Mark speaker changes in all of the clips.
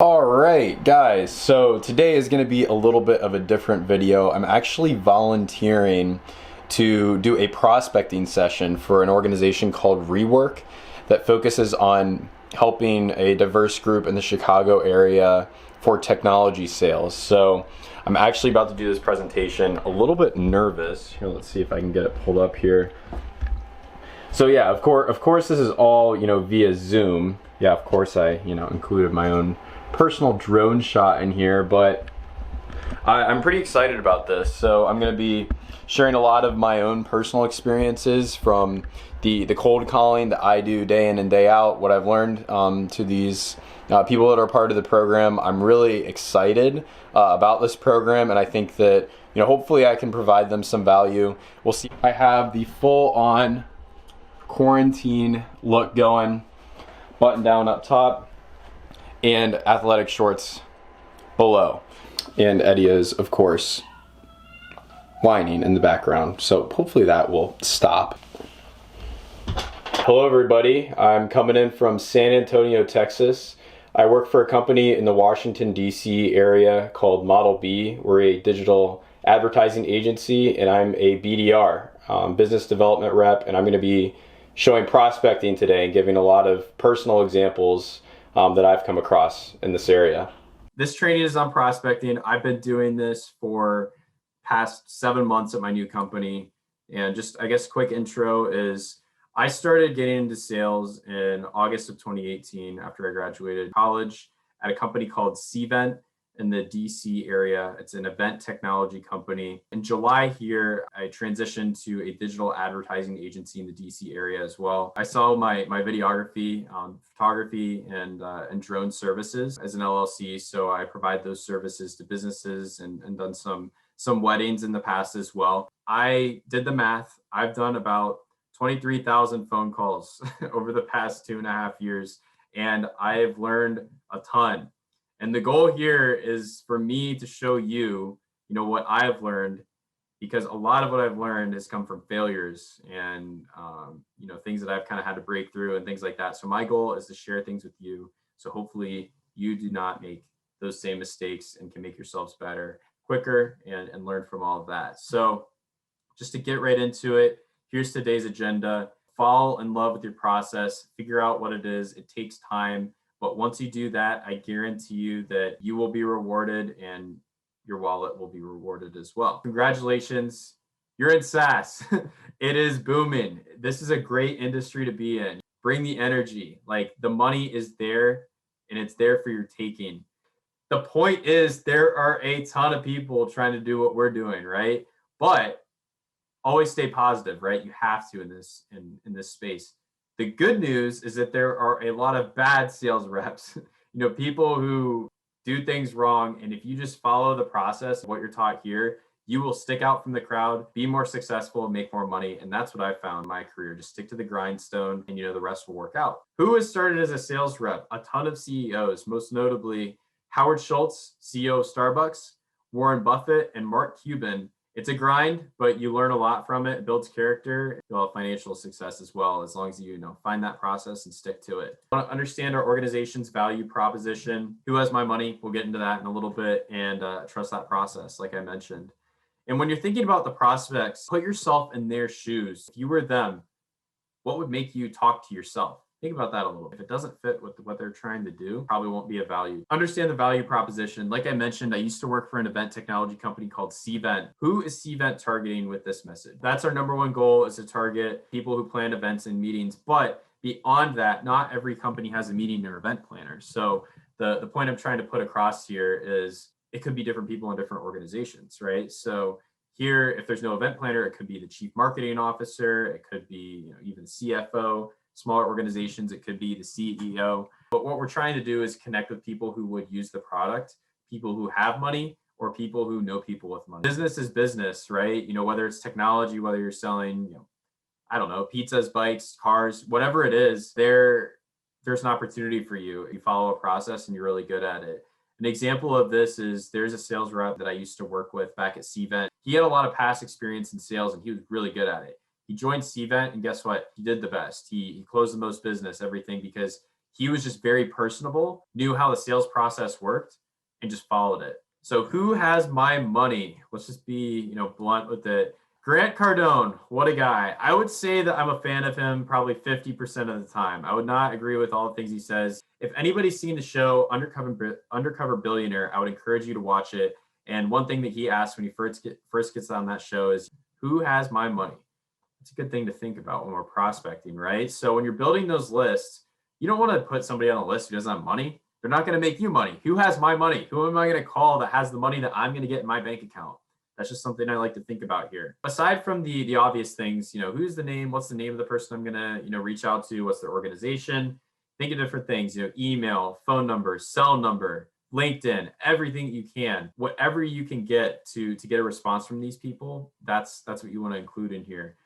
Speaker 1: All right, guys, so today is going to be a little bit of a different video. I'm actually volunteering to do a prospecting session for an organization called Rework that focuses on helping a diverse group in the Chicago area for technology sales. So I'm actually about to do this presentation, a little bit nervous. Here, let's see if I can get it pulled up here. So yeah, of course this is all, via Zoom. Yeah, of course I, included my own personal drone shot in here, but I'm pretty excited about this. So I'm going to be sharing a lot of my own personal experiences from the cold calling that I do day in and day out, what I've learned to these people that are part of the program. I'm really excited about this program, and I think that hopefully I can provide them some value. We'll see. I have the full-on quarantine look going, button down up top and athletic shorts below. And Eddie is, of course, whining in the background, so hopefully that will stop. Hello everybody, I'm coming in from San Antonio, Texas. I work for a company in the Washington, D.C. area called Model B. We're a digital advertising agency, and I'm a BDR, business development rep, and I'm going to be showing prospecting today and giving a lot of personal examples that I've come across in this area. This training is on prospecting. I've been doing this for past 7 months at my new company. And just, I guess, quick intro is I started getting into sales in August of 2018 after I graduated college at a company called Serhant in the DC area. It's an event technology company. In July here, I transitioned to a digital advertising agency in the DC area as well. I saw my videography, photography, and drone services as an LLC. So I provide those services to businesses and done some weddings in the past as well. I did the math. I've done about 23,000 phone calls over the past 2.5 years, and I've learned a ton. And the goal here is for me to show you, what I've learned, because a lot of what I've learned has come from failures and, things that I've kind of had to break through and things like that. So my goal is to share things with you. So hopefully you do not make those same mistakes and can make yourselves better quicker and learn from all of that. So just to get right into it, here's today's agenda. Fall in love with your process, figure out what it is. It takes time. But once you do that, I guarantee you that you will be rewarded and your wallet will be rewarded as well. Congratulations, you're in SaaS. It is booming. This is a great industry to be in. Bring the energy. Like, the money is there and it's there for your taking. The point is there are a ton of people trying to do what we're doing, right? But always stay positive, right? You have to in this space. The good news is that there are a lot of bad sales reps, people who do things wrong. And if you just follow the process of what you're taught here, you will stick out from the crowd, be more successful, make more money. And that's what I found in my career. Just stick to the grindstone and the rest will work out. Who has started as a sales rep? A ton of CEOs, most notably Howard Schultz, CEO of Starbucks, Warren Buffett, and Mark Cuban. It's a grind, but you learn a lot from it. It builds character, you'll have financial success as well, as long as you find that process and stick to it. I want to understand our organization's value proposition. Who has my money? We'll get into that in a little bit, and trust that process, like I mentioned. And when you're thinking about the prospects, put yourself in their shoes. If you were them, what would make you talk to yourself? Think about that a little. If it doesn't fit with what they're trying to do, probably won't be of value. Understand the value proposition. Like I mentioned, I used to work for an event technology company called Cvent. Who is Cvent targeting with this message? That's our number one goal, is to target people who plan events and meetings. But beyond that, not every company has a meeting or event planner. So the point I'm trying to put across here is it could be different people in different organizations, right? So here, if there's no event planner, it could be the chief marketing officer. It could be even CFO. Smaller organizations, it could be the CEO. But what we're trying to do is connect with people who would use the product, people who have money, or people who know people with money. Business is business, right? Whether it's technology, whether you're selling, I don't know, pizzas, bikes, cars, whatever it is, there's an opportunity for you. You follow a process and you're really good at it. An example of this is there's a sales rep that I used to work with back at Cvent. He had a lot of past experience in sales and he was really good at it. He joined Cvent, and guess what? He did the best. He closed the most business, everything, because
Speaker 2: He was just very personable, knew how the sales process worked, and just followed it. So who has my money? Let's just be, blunt with it. Grant Cardone, what a guy. I would say that I'm a fan of him probably 50% of the time. I would not agree with all the things he says. If anybody's seen the show Undercover Billionaire, I would encourage you to watch it. And one thing that he asks when he first gets on that show is, who has my money? It's a good thing to think about when we're prospecting, right? So when you're building those lists, you don't want to put somebody on a list who doesn't have money. They're not going to make you money. Who has my money? Who am I going to call that has the money that I'm going to get in my bank account? That's just something I like to think about here. Aside from the obvious things, who's the name? What's the name of the person I'm going to, reach out to? What's their organization? Think of different things, email, phone number, cell number, LinkedIn, everything you can, whatever you can get to get a response from these people. That's what you want to include in here.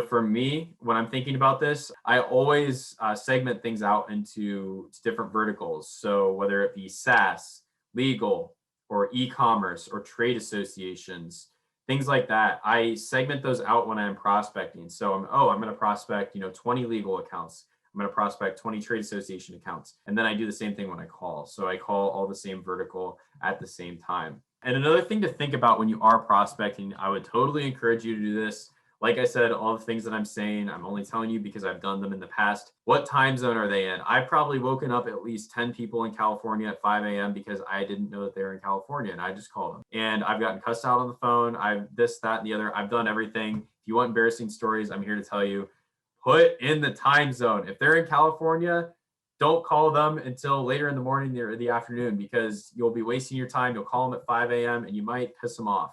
Speaker 2: For me, when I'm thinking about this, I always segment things out into different verticals. So whether it be SaaS, legal, or e-commerce, or trade associations, things like that, I segment those out when I'm prospecting. So I'm going to prospect, 20 legal accounts. I'm going to prospect 20 trade association accounts. And then I do the same thing when I call. So I call all the same vertical at the same time. And another thing to think about when you are prospecting, I would totally encourage you to do this. Like I said, all the things that I'm saying, I'm only telling you because I've done them in the past. What time zone are they in? I've probably woken up at least 10 people in California at 5 a.m. because I didn't know that they were in California, and I just called them. And I've gotten cussed out on the phone. I've this, that, and the other. I've done everything. If you want embarrassing stories, I'm here to tell you. Put in the time zone. If they're in California, don't call them until later in the morning or the afternoon, because you'll be wasting your time. You'll call them at 5 a.m. and you might piss them off.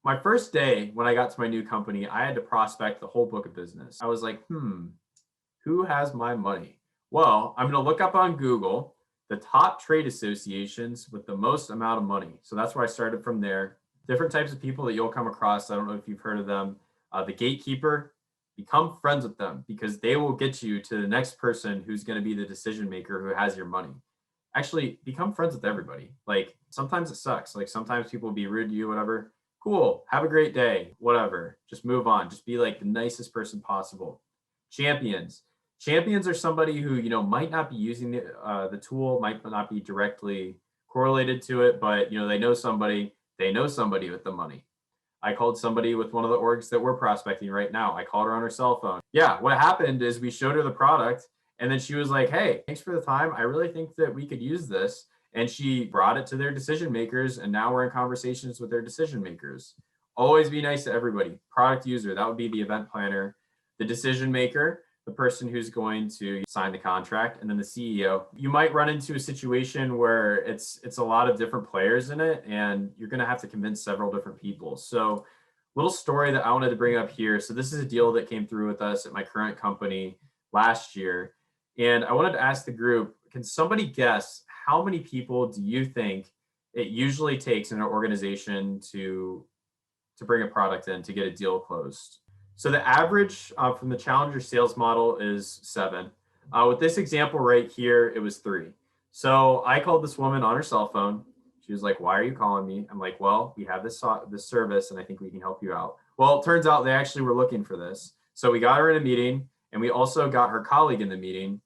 Speaker 2: My first day when I got to my new company, I had to prospect the whole book of business. I was like, who has my money? Well, I'm going to look up on Google the top trade associations with the most amount of money. So that's where I started from there. Different types of people that you'll come across. I don't know if you've heard of them. The gatekeeper, become friends with them, because they will get you to the next person who's going to be the decision maker who has your money. Actually, become friends with everybody. Like, sometimes it sucks. Like, sometimes people will be rude to you, whatever. Cool. Have a great day. Whatever. Just move on. Just be like the nicest person possible. Champions. Champions are somebody who, might not be using the tool, might not be directly correlated to it, but, they know somebody with the money. I called somebody with one of the orgs that we're prospecting right now. I called her on her cell phone. Yeah, what happened is we showed her the product, and then she was like, hey, thanks for the time. I really think that we could use this. And she brought it to their decision makers, and now we're in conversations with their decision makers. Always be nice to everybody. Product user, that would be the event planner. The decision maker, the person who's going to sign the contract, and then the CEO. You might run into a situation where it's a lot of different players in it, and you're going to have to convince several different people. So, little story that I wanted to bring up here. So this is a deal that came through with us at my current company last year. And I wanted to ask the group, can somebody guess how many people do you think it usually takes in an organization to bring a product in to get a deal closed? So the average from the Challenger sales model is 7. With this example right here, it was 3. So I called this woman on her cell phone. She was like, why are you calling me? I'm like, well, we have this service, and I think we can help you out. Well, it turns out they actually were looking for this. So we got her in a meeting, and we also got her colleague in the meeting.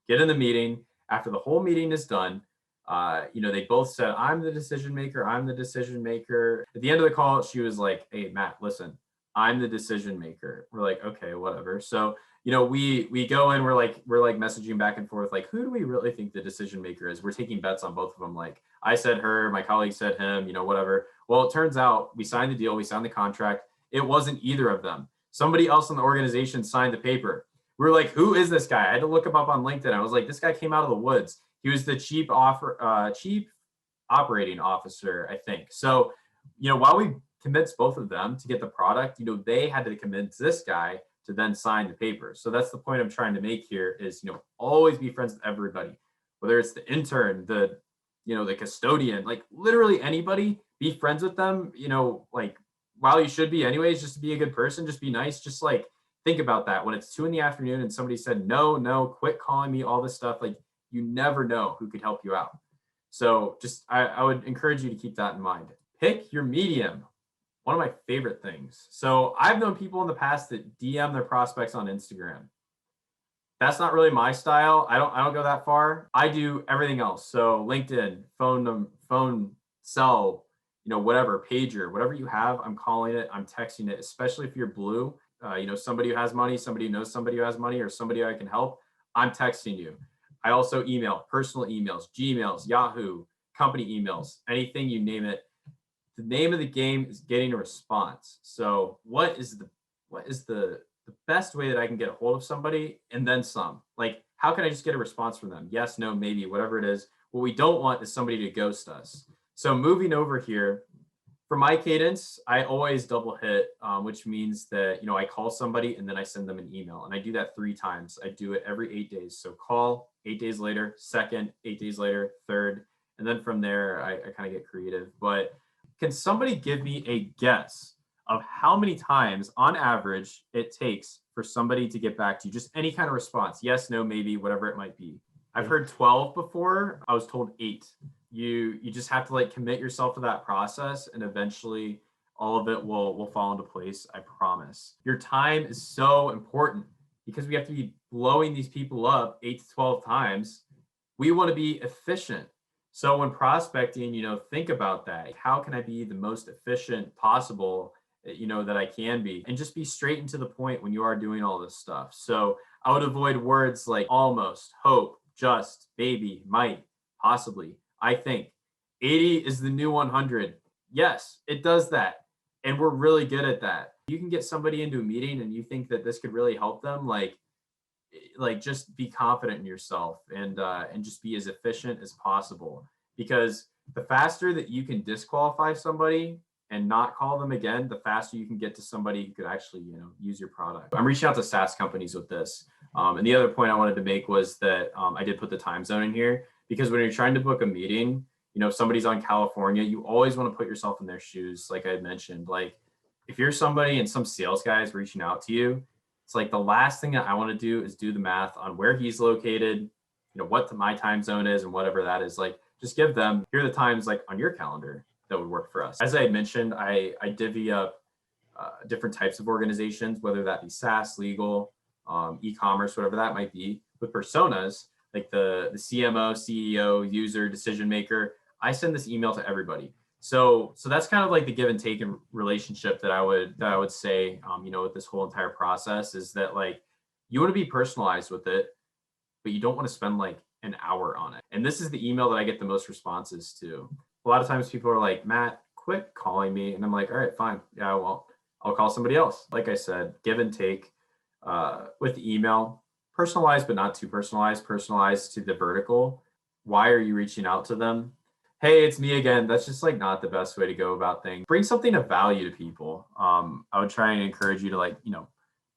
Speaker 2: Get in the meeting. After the whole meeting is done, they both said, I'm the decision maker. I'm the decision maker. At the end of the call, she was like, hey, Matt, listen, I'm the decision maker. We're like, okay, whatever. So, we go in, we're like messaging back and forth, like, who do we really think the decision maker is? We're taking bets on both of them. Like, I said her, my colleague said him, whatever. Well, it turns out we signed the deal, we signed the contract. It wasn't either of them. Somebody else in the organization signed the paper. We were like, who is this guy? I had to look him up on LinkedIn. I was like, this guy came out of the woods. He was the chief operating officer, I think. So, while we convinced both of them to get the product, they had to convince this guy to then sign the paper. So that's the point I'm trying to make here is, always be friends with everybody, whether it's the intern, the custodian, like literally anybody, be friends with them, like while you should be anyways, just to be a good person, just be nice. Just like, think about that. When it's 2 p.m. and somebody said, no, quit calling me, all this stuff, like you never know who could help you out. So just, I would encourage you to keep that in mind. Pick your medium. One of my favorite things. So I've known people in the past that DM their prospects on Instagram. That's not really my style. I don't go that far. I do everything else. So LinkedIn, phone, cell, whatever, pager, whatever you have, I'm calling it, I'm texting it, especially if you're blue, somebody who has money, somebody who knows somebody who has money, or somebody I can help, I'm texting you. I also email, personal emails, Gmails, Yahoo, company emails, anything you name it. The name of the game is getting a response. So what is the best way that I can get a hold of somebody and then some? Like, how can I just get a response from them? Yes, no, maybe, whatever it is. What we don't want is somebody to ghost us. So moving over here, for my cadence, I always double hit, which means that, I call somebody and then I send them an email. And I do that 3 times. I do it every 8 days. So call, 8 days later, second, 8 days later, third. And then from there, I kind of get creative. But can somebody give me a guess of how many times on average it takes for somebody to get back to you? Just any kind of response. Yes, no, maybe, whatever it might be. I've heard 12 before. I was told 8. You just have to like commit yourself to that process, and eventually all of it will fall into place. I promise. Your time is so important because we have to be blowing these people up 8 to 12 times. We want to be efficient. So when prospecting, think about that. How can I be the most efficient possible, that I can be, and just be straight and to the point when you are doing all this stuff. So I would avoid words like almost, hope, just, maybe, might, possibly. I think 80 is the new 100. Yes, it does that. And we're really good at that. You can get somebody into a meeting and you think that this could really help them, like just be confident in yourself and just be as efficient as possible, because the faster that you can disqualify somebody and not call them again, the faster you can get to somebody who could actually, use your product. I'm reaching out to SaaS companies with this. And the other point I wanted to make was that I did put the time zone in here, because when you're trying to book a meeting, if somebody's on California, you always want to put yourself in their shoes. Like I had mentioned, like if you're somebody and some sales guy is reaching out to you, it's like the last thing that I want to do is do the math on where he's located, what my time zone is and whatever that is. Like just give them, here are the times like on your calendar that would work for us. As I had mentioned, I divvy up different types of organizations, whether that be SaaS, legal, e-commerce, whatever that might be, with personas like the CMO, CEO, user, decision maker. I send this email to everybody. So that's kind of like the give and take in relationship that I would say, with this whole entire process, is that like you want to be personalized with it, but you don't want to spend like an hour on it. And this is the email that I get the most responses to. A lot of times people are like, Matt, quit calling me. And I'm like, all right, fine. Yeah, well, I'll call somebody else. Like I said, give and take with email, personalized, but not too personalized to the vertical. Why are you reaching out to them? Hey, it's me again. That's just like not the best way to go about things. Bring something of value to people. I would try and encourage you to like,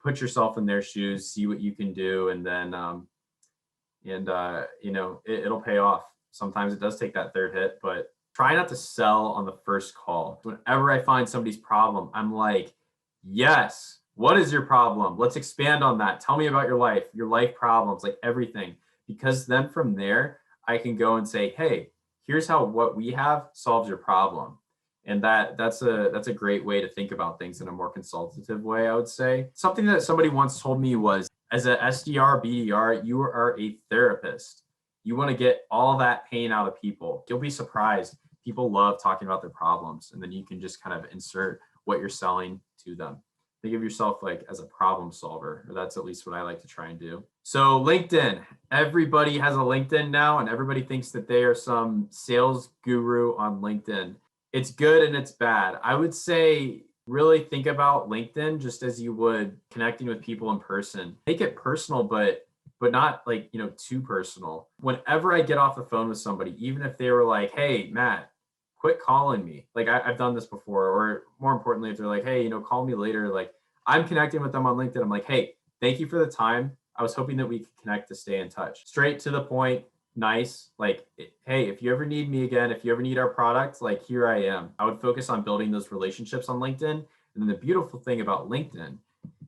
Speaker 2: put yourself in their shoes, see what you can do. And then, it'll pay off. Sometimes it does take that third hit, but try not to sell on the first call. Whenever I find somebody's problem, I'm like, yes, what is your problem? Let's expand on that. Tell me about your life problems, like everything. Because then from there, I can go and say, hey, here's how what we have solves your problem. And that's a great way to think about things in a more consultative way, I would say. Something that somebody once told me was, as a SDR, BDR, you are a therapist. You want to get all that pain out of people. You'll be surprised. People love talking about their problems, and then you can just kind of insert what you're selling to them. Think of yourself like as a problem solver, or that's at least what I like to try and do. So LinkedIn, everybody has a LinkedIn now, and everybody thinks that they are some sales guru on LinkedIn. It's good and it's bad. I would say really think about LinkedIn just as you would connecting with people in person. Make it personal, but not like, too personal. Whenever I get off the phone with somebody, even if they were like, hey, Matt, quit calling me. Like I've done this before, or more importantly, if they're like, hey, call me later, like I'm connecting with them on LinkedIn. I'm like, hey, thank you for the time. I was hoping that we could connect to stay in touch. Straight to the point, nice. Like, hey, if you ever need me again, if you ever need our product, like here I am. I would focus on building those relationships on LinkedIn. And then the beautiful thing about LinkedIn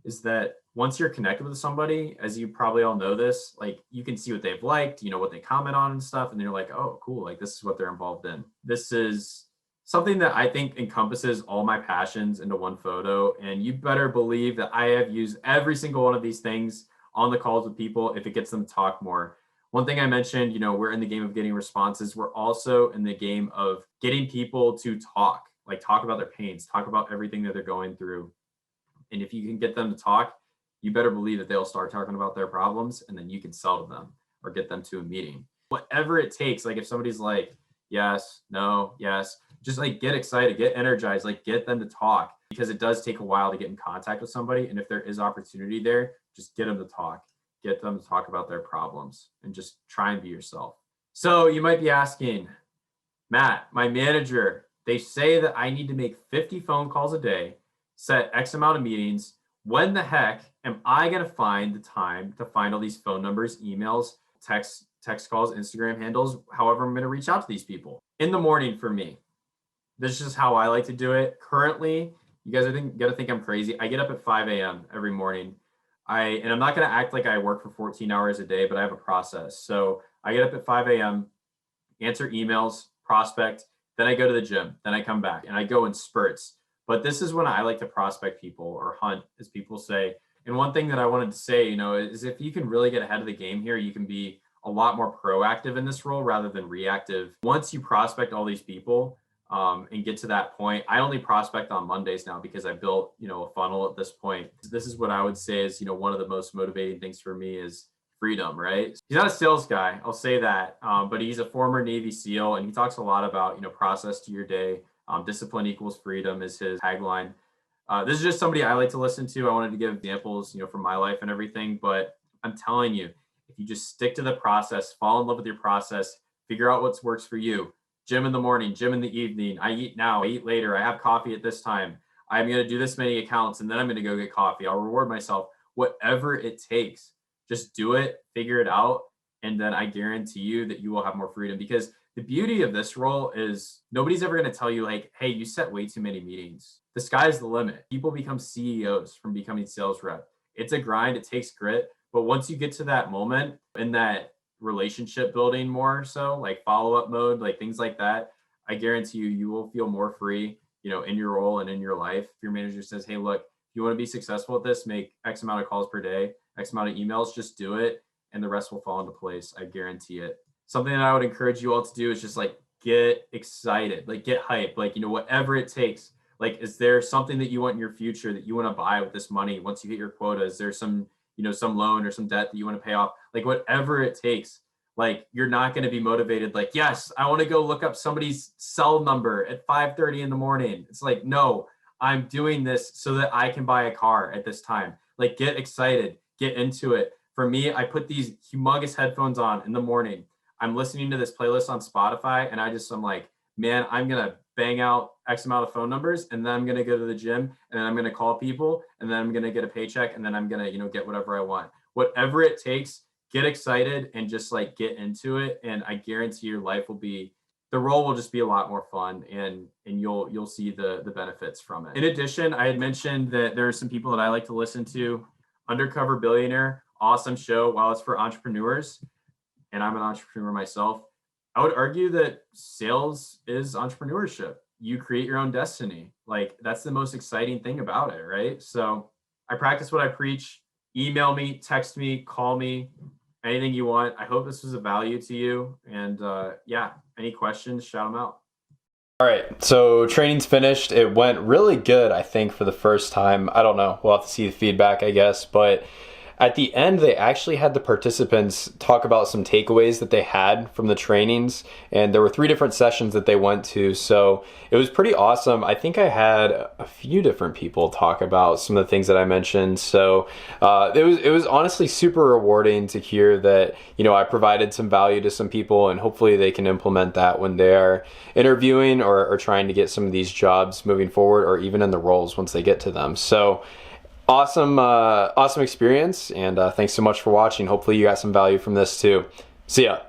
Speaker 2: is that once you're connected with somebody, as you probably all know this, like you can see what they've liked, what they comment on and stuff. And you're like, oh, cool. Like this is what they're involved in. This is something that I think encompasses all my passions into one photo. And you better believe that I have used every single one of these things on the calls with people if it gets them to talk more. One thing I mentioned, we're in the game of getting responses. We're also in the game of getting people to talk about their pains, talk about everything that they're going through. And if you can get them to talk, you better believe that they'll start talking about their problems, and then you can sell to them or get them to a meeting. Whatever it takes, like if somebody's like, yes, no, yes, just like get excited, get energized, like get them to talk, because it does take a while to get in contact with somebody. And if there is opportunity there, just get them to talk, get them to talk about their problems, and just try and be yourself. So you might be asking, Matt, my manager, they say that I need to make 50 phone calls a day, set X amount of meetings. When the heck am I going to find the time to find all these phone numbers, emails, text calls, Instagram handles, however I'm going to reach out to these people? In the morning for me. This is just how I like to do it. Currently, you guys are going to think I'm crazy. I get up at 5 a.m. every morning. And I'm not going to act like I work for 14 hours a day, but I have a process. So I get up at 5 a.m., answer emails, prospect, then I go to the gym, then I come back, and I go in spurts. But this is when I like to prospect people, or hunt, as people say. And one thing that I wanted to say, is if you can really get ahead of the game here, you can be a lot more proactive in this role rather than reactive. Once you prospect all these people and get to that point, I only prospect on Mondays now because I built, a funnel at this point. This is what I would say is, one of the most motivating things for me is freedom, right? He's not a sales guy, I'll say that, but he's a former Navy SEAL, and he talks a lot about, process to your day. Discipline equals freedom is his tagline. This is just somebody I like to listen to. I wanted to give examples, from my life and everything, but I'm telling you, if you just stick to the process, fall in love with your process, figure out what works for you. Gym in the morning, gym in the evening. I eat now, I eat later. I have coffee at this time. I'm going to do this many accounts, and then I'm going to go get coffee. I'll reward myself. Whatever it takes, just do it, figure it out, and then I guarantee you that you will have more freedom. Because the beauty of this role is nobody's ever going to tell you like, hey, you set way too many meetings. The sky's the limit. People become CEOs from becoming sales rep. It's a grind. It takes grit. But once you get to that moment in that relationship building more so, like follow-up mode, like things like that, I guarantee you will feel more free, in your role and in your life. If your manager says, hey, look, if you want to be successful at this, make X amount of calls per day, X amount of emails, just do it. And the rest will fall into place. I guarantee it. Something that I would encourage you all to do is just like get excited, like get hype, like, whatever it takes. Like, is there something that you want in your future that you want to buy with this money once you hit your quota? Is there some, some loan or some debt that you want to pay off? Like, whatever it takes. Like, you're not going to be motivated. Like, yes, I want to go look up somebody's cell number at 5:30 in the morning. It's like, no, I'm doing this so that I can buy a car at this time. Like, get excited, get into it. For me, I put these humongous headphones on in the morning. I'm listening to this playlist on Spotify, and I'm like, man, I'm going to bang out X amount of phone numbers, and then I'm going to go to the gym, and then I'm going to call people, and then I'm going to get a paycheck, and then I'm going to, get whatever I want. Whatever it takes, get excited and just like get into it. And I guarantee your life the role will just be a lot more fun, and you'll see the benefits from it. In addition, I had mentioned that there are some people that I like to listen to. Undercover Billionaire, awesome show. While it's for entrepreneurs, and I'm an entrepreneur myself, I would argue that sales is entrepreneurship. You create your own destiny. Like, that's the most exciting thing about it, right? So I practice what I preach. Email me, text me, call me, anything you want. I hope this was of value to you. And any questions, shout them out.
Speaker 1: All right, so training's finished. It went really good, I think, for the first time. I don't know. We'll have to see the feedback, I guess. But at the end, they actually had the participants talk about some takeaways that they had from the trainings. And there were 3 different sessions that they went to. So it was pretty awesome. I think I had a few different people talk about some of the things that I mentioned. So it was honestly super rewarding to hear that, I provided some value to some people, and hopefully they can implement that when they are interviewing or trying to get some of these jobs moving forward, or even in the roles once they get to them. So awesome experience, and thanks so much for watching. Hopefully you got some value from this too. See ya.